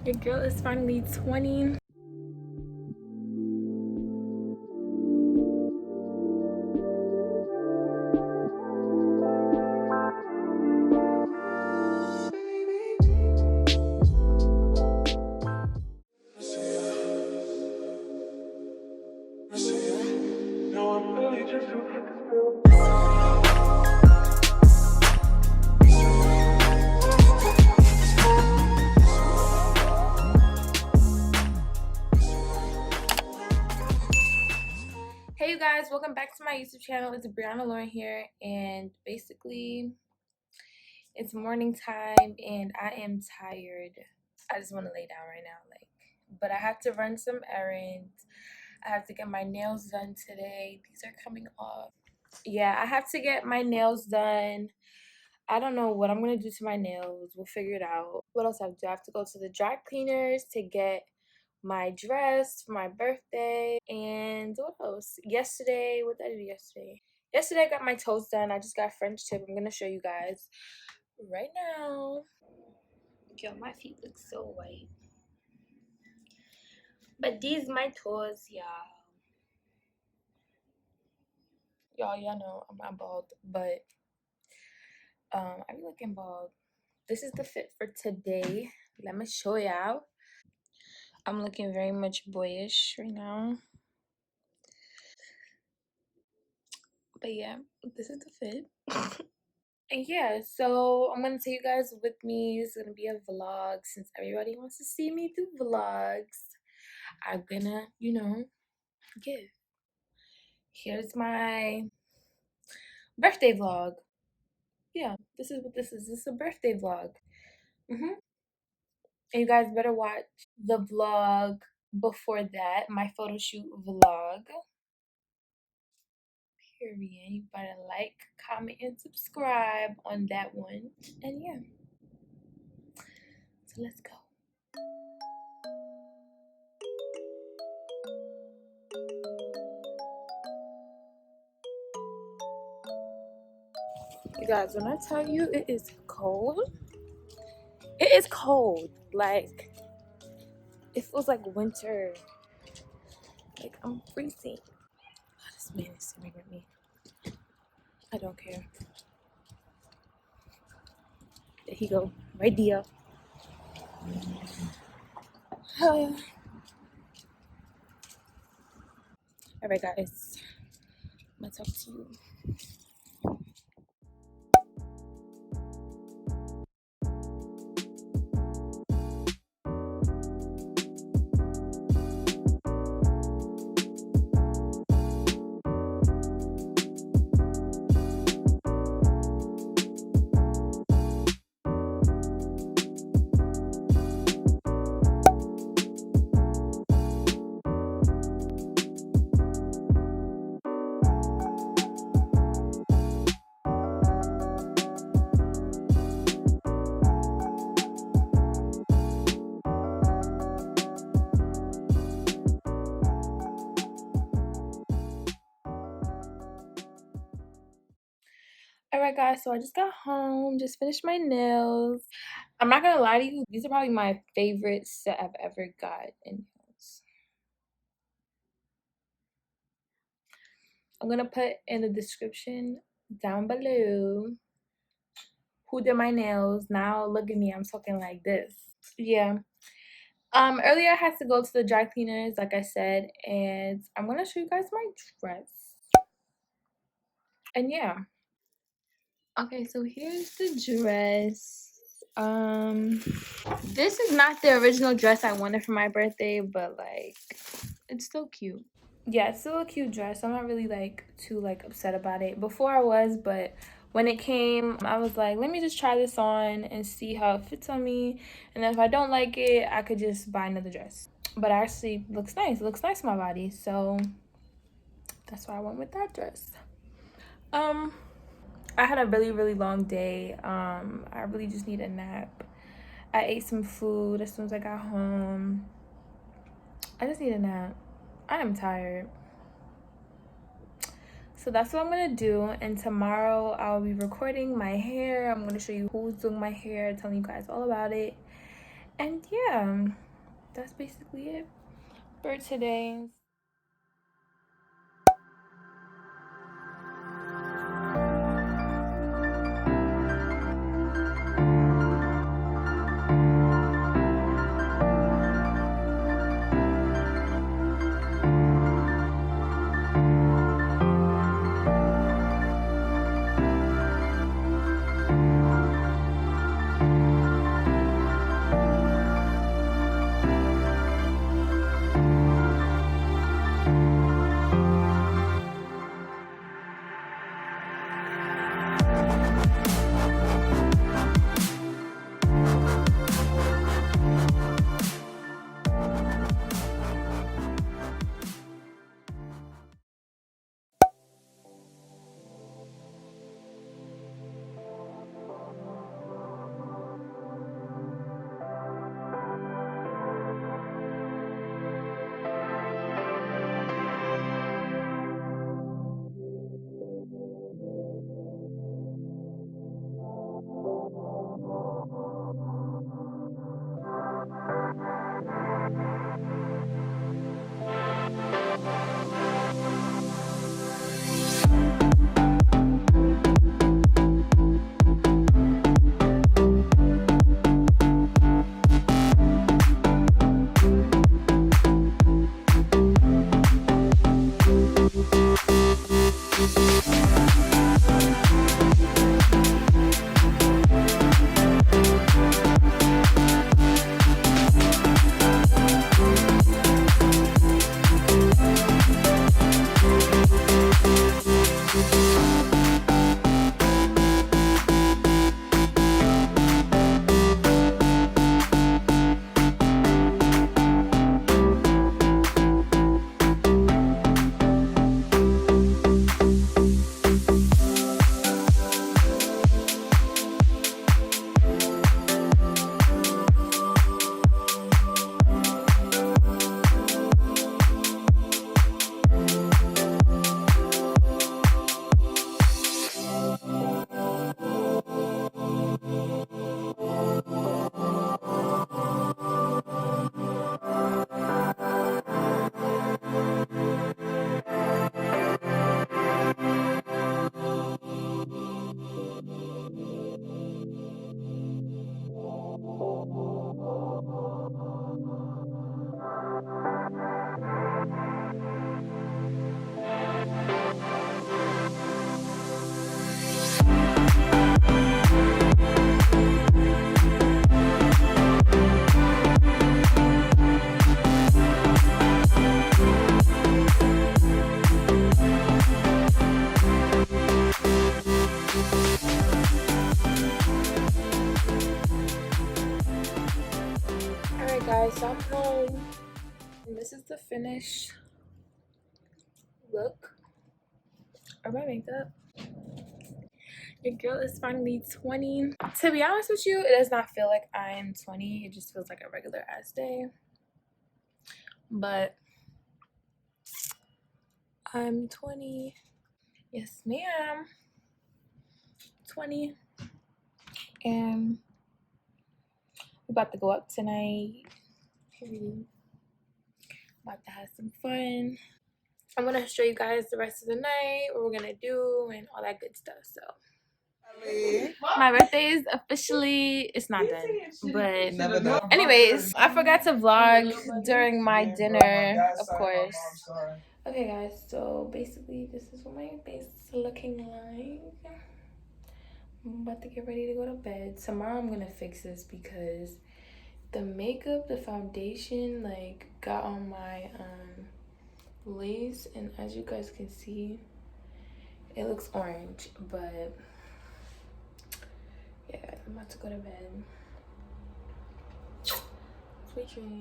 Your girl is finally 20. Hey you guys, welcome back to my YouTube channel. It's Brianna Lauren here, and basically it's morning time and I am tired. I just want to lay down right now, but I have to run some errands. I have to get my nails done today. These are coming off. Yeah, I have to get my nails done. I don't know what I'm gonna do to my nails. We'll figure it out. What else I have to do? I have to go to the dry cleaners to get my dress for my birthday. And what else? Yesterday, what did I do yesterday? Yesterday I got my toes done. I just got French tip. I'm gonna show you guys right now. Yo, my feet look so white. But these my toes, y'all. Y'all know I'm bald, but I be looking bald. This is the fit for today. Let me show y'all. I'm looking very much boyish right now. But yeah, this is the fit. And yeah, so I'm gonna take you guys with me. It's gonna be a vlog since everybody wants to see me do vlogs. I'm gonna, give. Here's my birthday vlog. Yeah, this is what this is. This is a birthday vlog. And you guys better watch the vlog before that, my photo shoot vlog. Period. You better like, comment, and subscribe on that one. And yeah, so let's go. You guys, when I tell you it is cold, it is cold. Like, it feels like winter. Like, I'm freezing. Oh, this man is staring at me. I don't care. There he go. Right there. Alright, guys. I'm gonna talk to you. Alright, guys, so I just got home, just finished my nails. I'm not gonna lie to you, these are probably my favorite set I've ever got in nails. I'm gonna put in the description down below who did my nails. Now look at me, I'm talking like this. Yeah. Earlier I had to go to the dry cleaners, like I said, and I'm gonna show you guys my dress. And yeah. Okay, so here's the dress. This is not the original dress I wanted for my birthday, but like it's still cute. Yeah, it's still a cute dress. I'm not really too upset about it. Before I was, but when it came, I was like, let me just try this on and see how it fits on me. And then if I don't like it, I could just buy another dress. But it actually looks nice. It looks nice on my body. So that's why I went with that dress. I had a really, really long day. I really just need a nap. I ate some food as soon as I got home. I just need a nap. I am tired. So that's what I'm gonna do, and tomorrow I'll be recording my hair. I'm gonna show you who's doing my hair, telling you guys all about it. And yeah, that's basically it for today. Alright guys, so I'm home and this is the finished look of my makeup. Your girl is finally 20. To be honest with you, it does not feel like I'm 20. It just feels like a regular ass day. But I'm 20. Yes, ma'am. 20. And we're about to go up tonight. About to have some fun. I'm gonna show you guys the rest of the night, what we're gonna do, and all that good stuff. So my birthday is officially, it's not done, but anyways, I forgot to vlog during my dinner, of course. Okay guys, so basically this is what my face is looking like. I'm about to get ready to go to bed. Tomorrow I'm gonna fix this because the makeup, the foundation, like got on my lace, and as you guys can see, it looks orange. But yeah, I'm about to go to bed.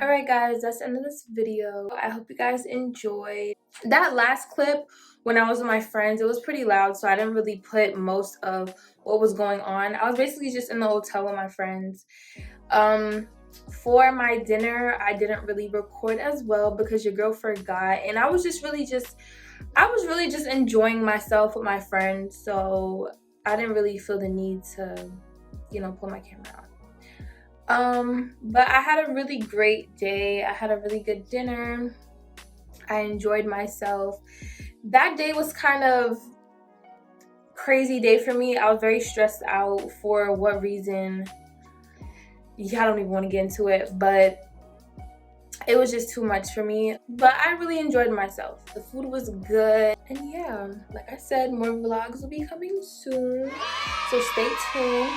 All right guys, that's the end of this video. I hope you guys enjoyed that last clip. When I was with my friends, it was pretty loud, so I didn't really put most of what was going on. I was basically just in the hotel with my friends. For my dinner, I didn't really record as well because your girl forgot, and I was really just enjoying myself with my friends, so I didn't really feel the need to, you know, pull my camera out. But I had a really great day. I had a really good dinner. I enjoyed myself. That day was kind of crazy day for me. I was very stressed out. For what reason? Yeah, I don't even want to get into it, but it was just too much for me. But I really enjoyed myself. The food was good. And yeah, like I said, more vlogs will be coming soon. So stay tuned.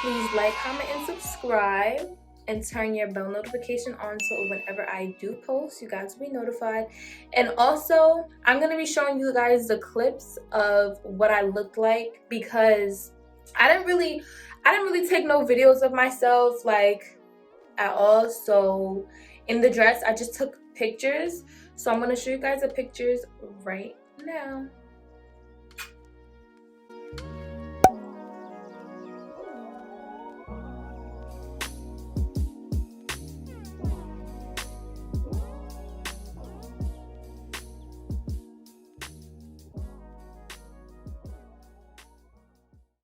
Please like, comment, and subscribe. And turn your bell notification on so whenever I do post, you guys will be notified. And also, I'm going to be showing you guys the clips of what I looked like, because I didn't really take no videos of myself like at all. So in the dress, I just took pictures. So I'm going to show you guys the pictures right now.